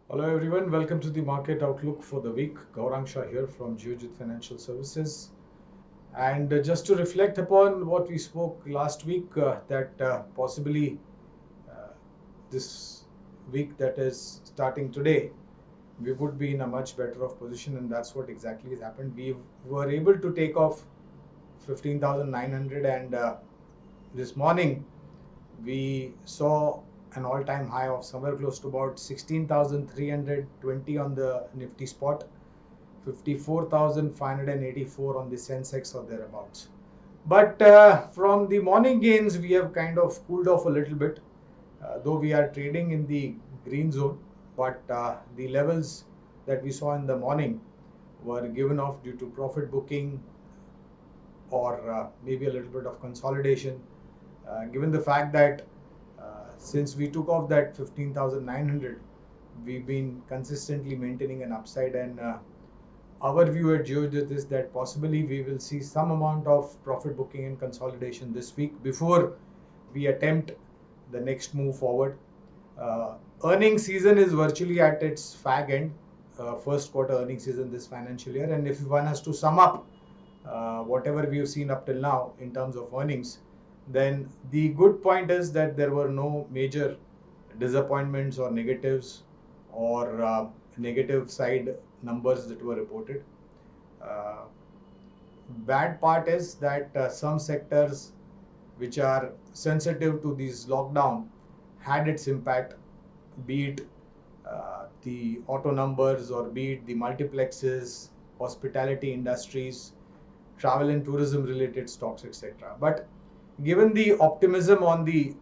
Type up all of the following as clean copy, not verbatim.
Hello everyone, welcome to the market outlook for the week. Gaurang Shah here from Geojit Financial Services. And just to reflect upon what we spoke last week, that possibly uh, this week that is starting today, we would be in a much better of position, and that's what exactly has happened. We were able to take off 15,900, and this morning we saw an all-time high of somewhere close to about 16,320 on the Nifty spot, 54,584 on the Sensex or thereabouts. But from the morning gains, we have kind of cooled off a little bit, though we are trading in the green zone. But the levels that we saw in the morning were given off due to profit booking or maybe a little bit of consolidation. Given the fact that since we took off that 15,900, we've been consistently maintaining an upside, and our view at Geojit is that possibly we will see some amount of profit booking and consolidation this week before we attempt the next move forward. Earning season is virtually at its fag end, first quarter earning season this financial year, and if one has to sum up whatever we have seen up till now in terms of earnings, then the good point is that there were no major disappointments or negatives or negative side numbers that were reported. Uh, Bad part is that some sectors which are sensitive to these lockdown had its impact, be it the auto numbers or be it the multiplexes, hospitality industries, travel and tourism related stocks, etc. But given the optimism on the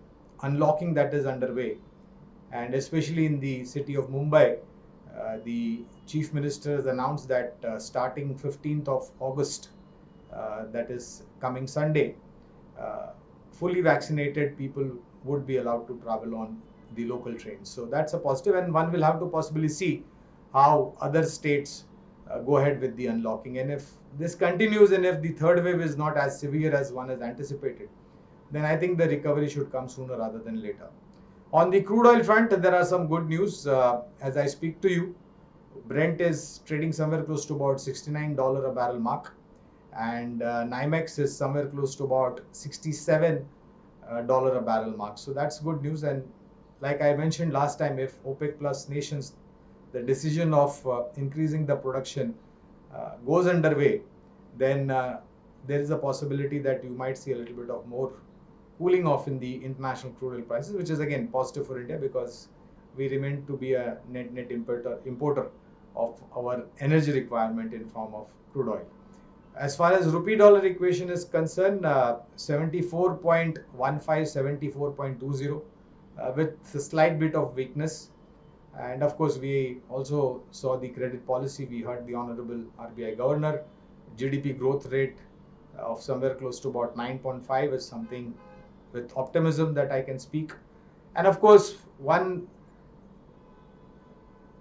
unlocking that is underway, and especially in the city of Mumbai, the chief minister has announced that starting 15th of August, that is coming Sunday, uh, fully vaccinated people would be allowed to travel on the local trains. So that's a positive, and one will have to possibly see how other states go ahead with the unlocking. And if this continues, and if the third wave is not as severe as one has anticipated, then I think the recovery should come sooner rather than later. On the crude oil front, there are some good news. As I speak to you, Brent is trading somewhere close to about $69 a barrel mark, and NYMEX is somewhere close to about $67 a barrel mark. So that's good news. And like I mentioned last time, if OPEC plus nations, the decision of increasing the production goes underway, then there is a possibility that you might see a little bit of more cooling off in the international crude oil prices, which is again positive for India because we remain to be a net importer of our energy requirement in form of crude oil. As far as rupee dollar equation is concerned, 74.15, 74.20, with a slight bit of weakness. And of course, we also saw the credit policy. We heard the Honorable RBI Governor. GDP growth rate of somewhere close to about 9.5 is something with optimism that I can speak. And of course, one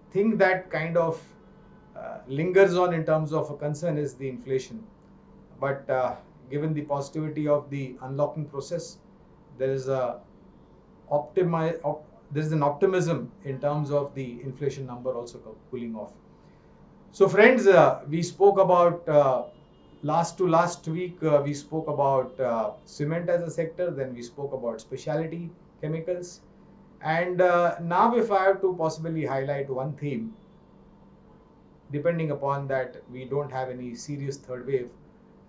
thing that kind of lingers on in terms of a concern is the inflation. But given the positivity of the unlocking process, there is a there is an optimism in terms of the inflation number also cooling off. So friends, we spoke about last week. We spoke about cement as a sector. Then we spoke about specialty chemicals, and now if I have to possibly highlight one theme, depending upon that we don't have any serious third wave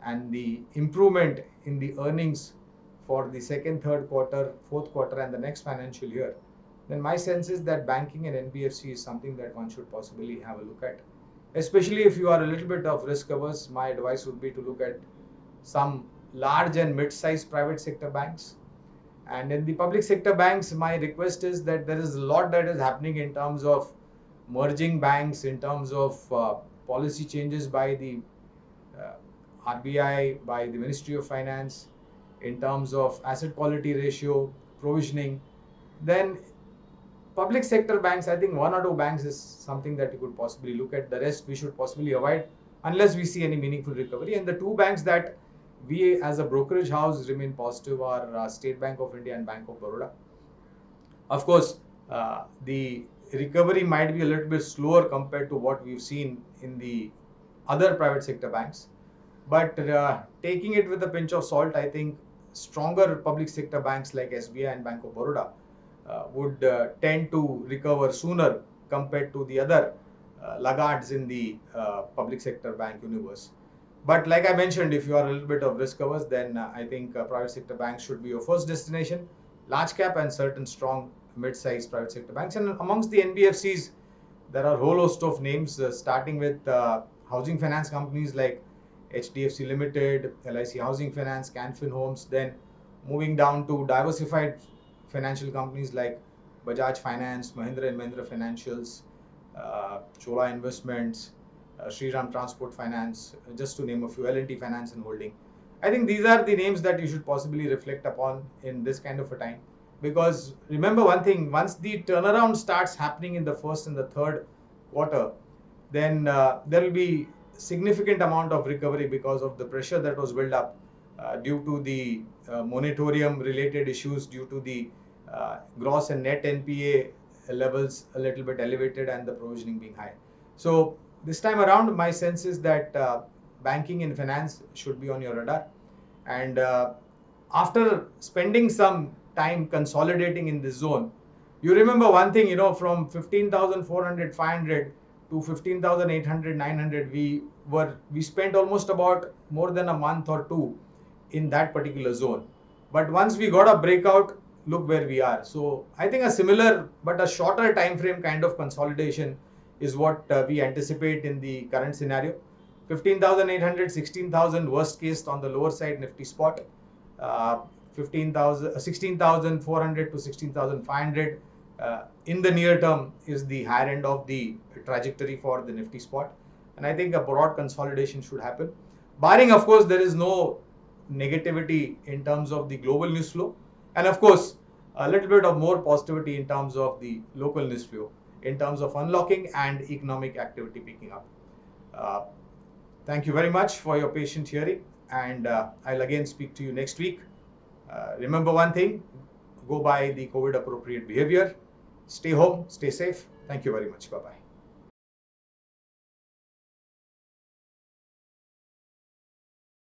and the improvement in the earnings for the second, third quarter, fourth quarter, and the next financial year, then my sense is that banking and NBFC is something that one should possibly have a look at. Especially if you are a little bit of risk averse, my advice would be to look at some large and mid-sized private sector banks. And in the public sector banks, my request is that there is a lot that is happening in terms of merging banks, in terms of policy changes by the uh, RBI, by the Ministry of Finance, in terms of asset quality ratio, provisioning. Then public sector banks, I think one or two banks is something that you could possibly look at. The rest we should possibly avoid unless we see any meaningful recovery. And the two banks that we as a brokerage house remain positive are State Bank of India and Bank of Baroda. Of course, the recovery might be a little bit slower compared to what we've seen in the other private sector banks. But taking it with a pinch of salt, I think stronger public sector banks like SBI and Bank of Baroda would tend to recover sooner compared to the other laggards in the public sector bank universe. But like I mentioned, if you are a little bit of risk averse, then I think private sector banks should be your first destination. Large cap and certain strong mid-sized private sector banks. And amongst the NBFCs, there are a whole host of names, starting with housing finance companies like HDFC Limited, LIC Housing Finance, Canfin Homes, then moving down to diversified financial companies like Bajaj Finance, Mahindra and Mahindra Financials, Chola Investments, Shriram Transport Finance, just to name a few, L&T Finance and Holding. I think these are the names that you should possibly reflect upon in this kind of a time. Because remember one thing, once the turnaround starts happening in the first and the third quarter, then there will be significant amount of recovery because of the pressure that was built up due to the moratorium related issues, due to the gross and net NPA levels a little bit elevated and the provisioning being high. So this time around, my sense is that banking and finance should be on your radar. And after spending some time consolidating in this zone, you remember one thing, from 15,400, 500 to 15,800, 900, we spent almost about more than a month or two in that particular zone. But once we got a breakout, look where we are. So I think a similar but a shorter time frame kind of consolidation is what we anticipate in the current scenario. 15,800, 16,000 worst case on the lower side Nifty spot. 16,400 to 16,500 in the near term is the higher end of the trajectory for the Nifty spot. And I think a broad consolidation should happen. Barring, of course, there is no negativity in terms of the global news flow. And of course, a little bit of more positivity in terms of the local news flow, in terms of unlocking and economic activity picking up. Thank you very much for your patient hearing, and I'll again speak to you next week. Remember one thing, go by the COVID appropriate behavior, stay home, stay safe. Thank you very much. Bye-bye.